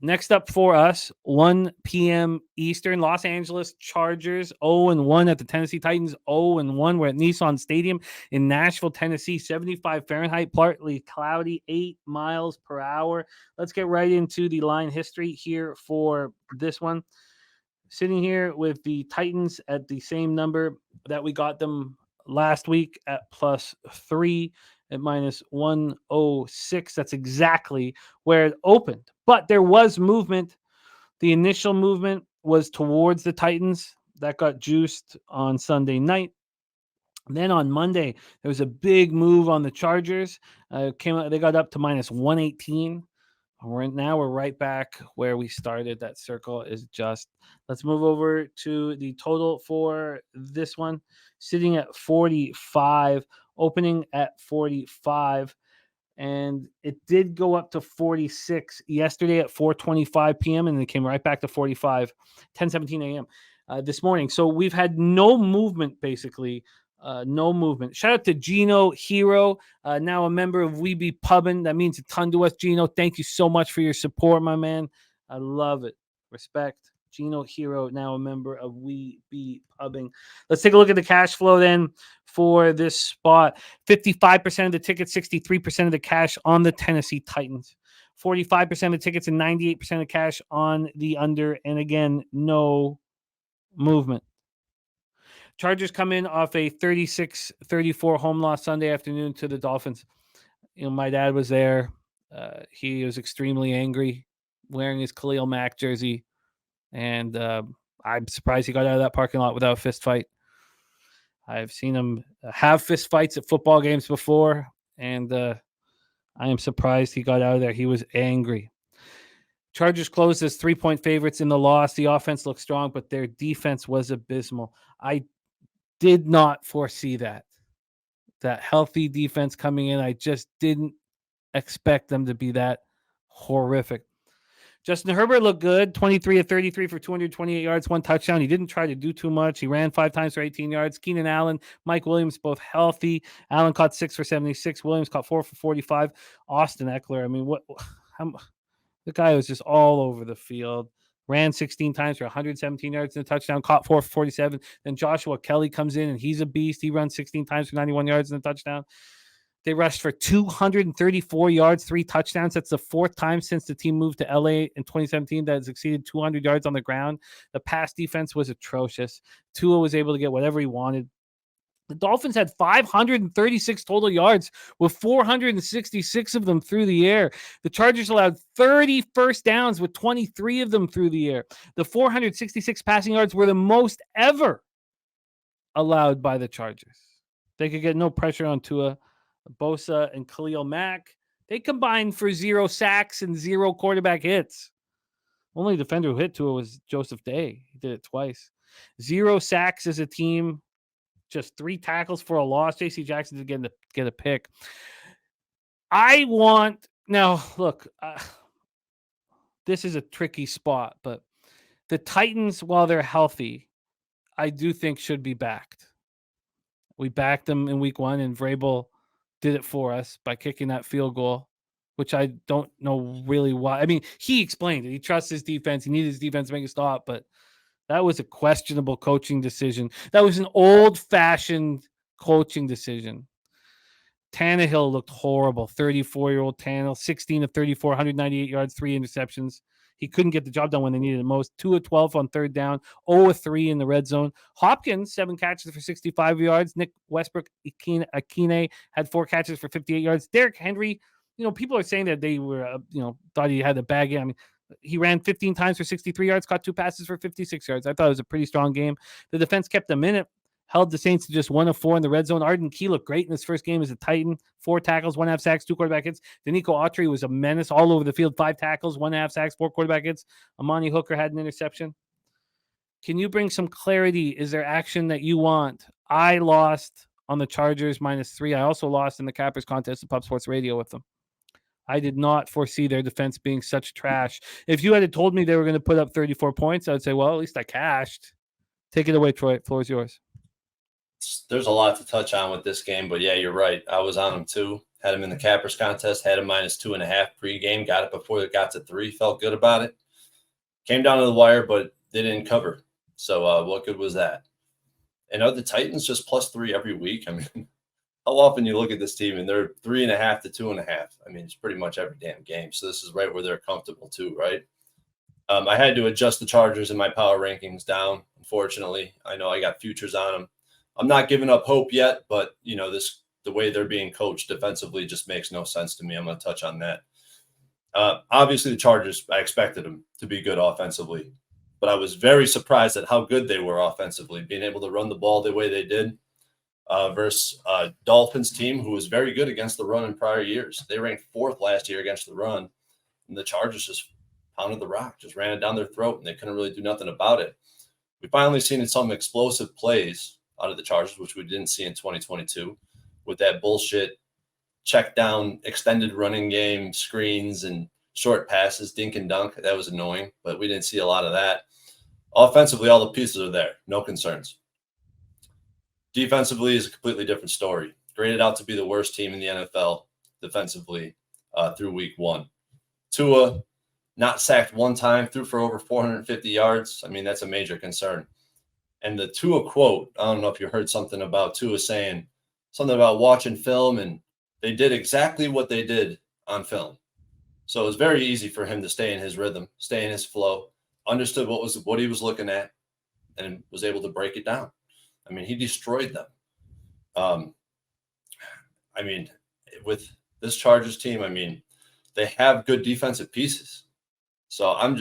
Next up for us, 1 p.m. Eastern, Los Angeles Chargers 0-1 at the Tennessee Titans 0-1. We're at Nissan Stadium in Nashville, Tennessee, 75 Fahrenheit, partly cloudy, 8 miles per hour. Let's get right into the line history here for this one. Sitting here with the Titans at the same number that we got them last week at +3 at -106. That's exactly where it opened. But there was movement. The initial movement was towards the Titans. That got juiced on Sunday night. Then on Monday, there was a big move on the Chargers. They got up to -118. We're right back where we started. That circle is just. Let's move over to the total for this one, sitting at 45, opening at 45, and it did go up to 46 yesterday at 4:25 p.m. and it came right back to 45, 10:17 a.m. This morning. So we've had no movement basically. No movement. Shout out to Gino Hero, now a member of We Be Pubbin. That means a ton to us, Gino. Thank you so much for your support, my man. I love it. Respect. Gino Hero, now a member of We Be Pubbing. Let's take a look at the cash flow then for this spot. 55% of the tickets, 63% of the cash on the Tennessee Titans. 45% of the tickets and 98% of cash on the under. And again, no movement. Chargers come in off a 36-34 home loss Sunday afternoon to the Dolphins. My dad was there. He was extremely angry, wearing his Khalil Mack jersey, and I'm surprised he got out of that parking lot without a fist fight. I've seen him have fist fights at football games before, and I am surprised he got out of there. He was angry. Chargers closed as 3-point favorites in the loss. The offense looked strong, but their defense was abysmal. I did not foresee that healthy defense coming in. I just didn't expect them to be that horrific. Justin Herbert looked good, 23 of 33 for 228 yards, 1 touchdown. He didn't try to do too much. He ran 5 times for 18 yards. Keenan Allen, Mike Williams, both healthy. Allen caught 6 for 76. Williams caught 4 for 45. Austin Eckler, I mean, the guy was just all over the field. Ran 16 times for 117 yards and a touchdown, caught 4 for 47. Then Joshua Kelly comes in, and he's a beast. He runs 16 times for 91 yards and a touchdown. They rushed for 234 yards, 3 touchdowns. That's the 4th time since the team moved to LA in 2017 that has exceeded 200 yards on the ground. The pass defense was atrocious. Tua was able to get whatever he wanted. The Dolphins had 536 total yards, with 466 of them through the air. The Chargers allowed 30 first downs, with 23 of them through the air. The 466 passing yards were the most ever allowed by the Chargers. They could get no pressure on Tua, Bosa, and Khalil Mack. They combined for 0 sacks and 0 quarterback hits. Only defender who hit Tua was Joseph Day. He did it twice. 0 sacks as a team. Just 3 tackles for a loss. J.C. Jackson did get a pick. Look, this is a tricky spot, but the Titans, while they're healthy, I do think should be backed. We backed them in week 1, and Vrabel did it for us by kicking that field goal, which I don't know really why. I mean, he explained it. He trusts his defense. He needed his defense to make a stop, but that was a questionable coaching decision. That was an old-fashioned coaching decision. Tannehill looked horrible. 34-year-old Tannehill, 16 of 34, 198 yards, 3 interceptions. He couldn't get the job done when they needed it most. 2 of 12 on 3rd down, 0 of 3 in the red zone. Hopkins, 7 catches for 65 yards. Nick Westbrook Akine had 4 catches for 58 yards. Derrick Henry, people are saying that they were, thought he had a bad game. I mean, he ran 15 times for 63 yards, caught 2 passes for 56 yards. I thought it was a pretty strong game. The defense kept them in it, held the Saints to just 1 of 4 in the red zone. Arden Key looked great in his first game as a Titan. 4 tackles, 1.5 sacks, 2 quarterback hits. Denico Autry was a menace all over the field. 5 tackles, 1.5 sacks, 4 quarterback hits. Amani Hooker had an interception. Can you bring some clarity? Is there action that you want? I lost on the Chargers -3. I also lost in the Cappers contest at Pub Sports Radio with them. I did not foresee their defense being such trash. If you had told me they were going to put up 34 points, I would say, well, at least I cashed. Take it away, Troy. Floor is yours. There's a lot to touch on with this game, but yeah, you're right. I was on them too. Had him in the cappers contest, had him -2.5 pregame, got it before it got to 3, felt good about it. Came down to the wire, but they didn't cover. So what good was that? And are the Titans just +3 every week? I mean, how often you look at this team and they're 3.5 to 2.5? I mean, it's pretty much every damn game. So this is right where they're comfortable too, right? I had to adjust the Chargers in my power rankings down, unfortunately. I know I got futures on them. I'm not giving up hope yet, but the way they're being coached defensively just makes no sense to me. I'm going to touch on that. Obviously, the Chargers, I expected them to be good offensively, but I was very surprised at how good they were offensively, being able to run the ball the way they did versus Dolphins team who was very good against the run in prior years. They ranked 4th last year against the run, and the Chargers just pounded the rock, just ran it down their throat, and they couldn't really do nothing about it. We finally seen some explosive plays out of the Chargers, which we didn't see in 2022 with that bullshit check down, extended running game, screens, and short passes, dink and dunk. That was annoying, but we didn't see a lot of that. Offensively, all the pieces are there. No concerns. Defensively is a completely different story. Graded out to be the worst team in the NFL defensively through week 1. Tua, not sacked one time, threw for over 450 yards. I mean, that's a major concern. And the Tua quote, I don't know if you heard something about Tua saying something about watching film, and they did exactly what they did on film. So it was very easy for him to stay in his rhythm, stay in his flow, understood what he was looking at, and was able to break it down. I mean, he destroyed them. I mean, with this Chargers team, I mean, they have good defensive pieces. So and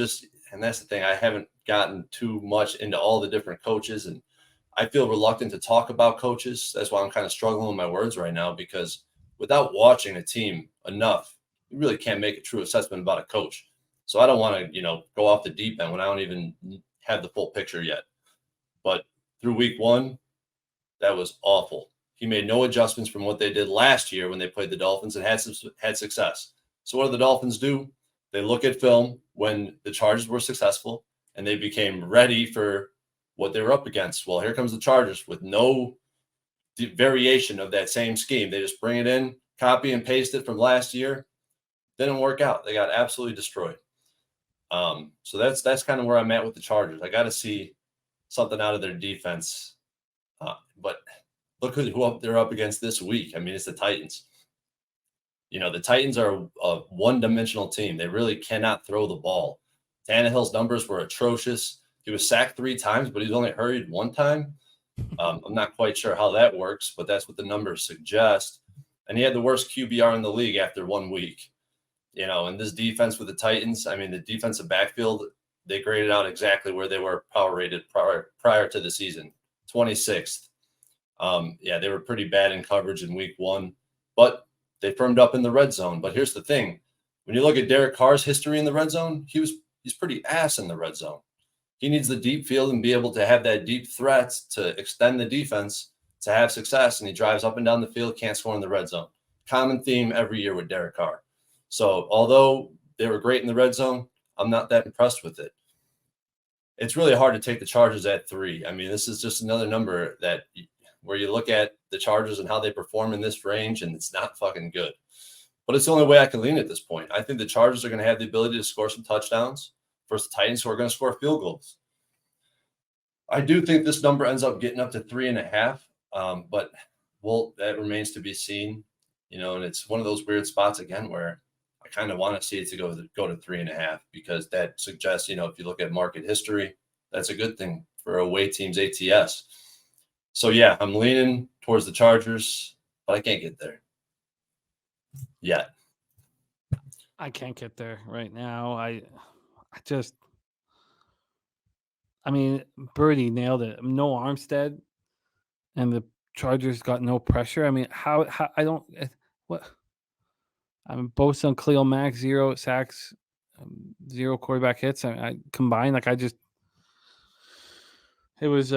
that's the thing, I haven't gotten too much into all the different coaches, and I feel reluctant to talk about coaches. That's why I'm kind of struggling with my words right now, because without watching a team enough, you really can't make a true assessment about a coach. So I don't want to, go off the deep end when I don't even have the full picture yet. But through week 1, that was awful. He made no adjustments from what they did last year when they played the Dolphins and had success. So what do the Dolphins do? They look at film when the Chargers were successful, and they became ready for what they were up against. Well, here comes the Chargers with no variation of that same scheme. They just bring it in, copy and paste it from last year. Didn't work out. They got absolutely destroyed. So that's kind of where I'm at with the Chargers. I got to see something out of their defense. But look who they're up against this week. I mean, it's the Titans. The Titans are a one-dimensional team. They really cannot throw the ball. Tannehill's numbers were atrocious. He was sacked 3 times, but he's only hurried 1 time. I'm not quite sure how that works, but that's what the numbers suggest. And he had the worst QBR in the league after 1 week. And this defense with the Titans, I mean, the defensive backfield, they graded out exactly where they were power rated prior to the season, 26th. They were pretty bad in coverage in week 1, but they firmed up in the red zone. But here's the thing. When you look at Derek Carr's history in the red zone, he's pretty ass in the red zone. He needs the deep field and be able to have that deep threat to extend the defense to have success. And he drives up and down the field, can't score in the red zone. Common theme every year with Derek Carr. So although they were great in the red zone, I'm not that impressed with it. It's really hard to take the Chargers at 3. I mean, this is just another number where you look at the Chargers and how they perform in this range, and it's not fucking good. But it's the only way I can lean at this point. I think the Chargers are going to have the ability to score some touchdowns versus the Titans, who are going to score field goals. I do think this number ends up getting up to 3.5, but that remains to be seen. And it's one of those weird spots again where I kind of want to see it to go to 3.5, because that suggests, if you look at market history, that's a good thing for away teams ATS. So yeah, I'm leaning towards the Chargers, but I can't get there yet. I can't get there right now. Birdie nailed it. No Armstead, and the Chargers got no pressure. I mean, how I don't what. I mean, Bosa and Khalil Mack, 0 sacks, 0 quarterback hits. I combined, it was.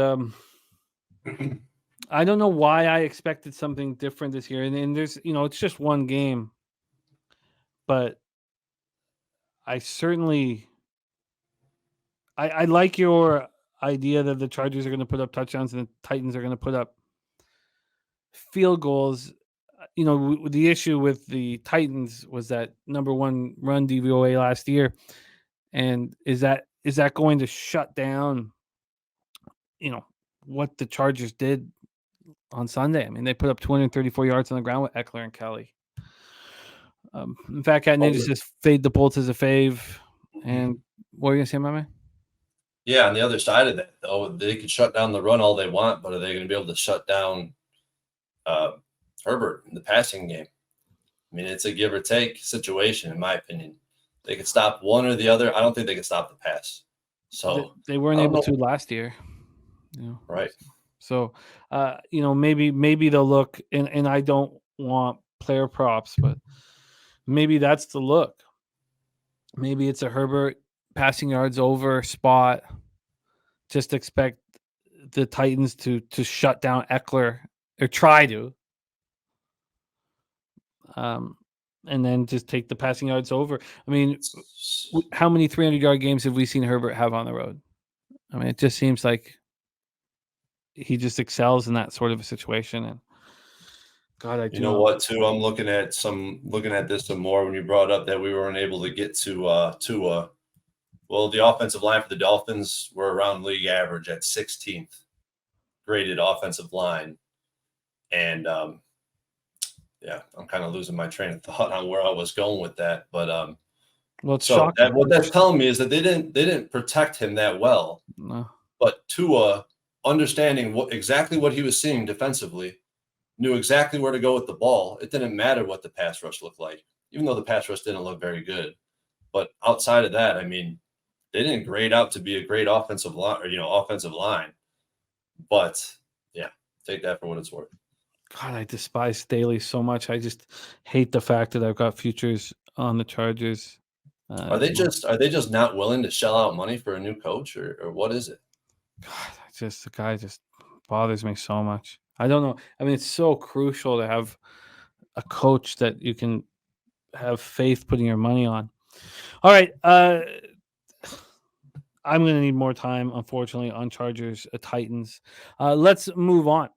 I don't know why I expected something different this year, and there's, it's just one game, but I certainly, I like your idea that the Chargers are going to put up touchdowns and the Titans are going to put up field goals. the issue with the Titans was that number one run DVOA last year, and is that going to shut down, what the Chargers did on Sunday? I mean, they put up 234 yards on the ground with Eckler and Kelly. In fact, Cat Ninja says fade the Bolts as a fave. And what are you gonna say, my man? Yeah, on the other side of that, though, they could shut down the run all they want, but are they going to be able to shut down Herbert in the passing game? I mean, it's a give or take situation, in my opinion. They could stop one or the other. I don't think they could stop the pass. So they weren't able to last year. Right. So, maybe they'll look, and I don't want player props, but maybe that's the look. Maybe it's a Herbert passing yards over spot. Just expect the Titans to shut down Eckler, or try to. And then just take the passing yards over. I mean, how many 300-yard games have we seen Herbert have on the road? I mean, it just seems like he just excels in that sort of a situation. And God, I do. You know what, too? I'm looking at this some more when you brought up that we weren't able to get to Tua. Well, the offensive line for the Dolphins were around league average at 16th graded offensive line, and yeah, I'm kind of losing my train of thought on where I was going with that. But well, it's so shocking. what that's telling me is that they didn't protect him that well. No. But Tua, understanding exactly what he was seeing defensively, knew exactly where to go with the ball. It didn't matter what the pass rush looked like, even though the pass rush didn't look very good. But outside of that, I mean, they didn't grade out to be a great offensive line, offensive line. But yeah, take that for what it's worth. God, I despise Staley so much. I just hate the fact that I've got futures on the Chargers. Are they just not willing to shell out money for a new coach, or what is it? God, the guy just bothers me so much. I don't know. I mean, it's so crucial to have a coach that you can have faith putting your money on. All right. I'm going to need more time, unfortunately, on Chargers, Titans. Let's move on.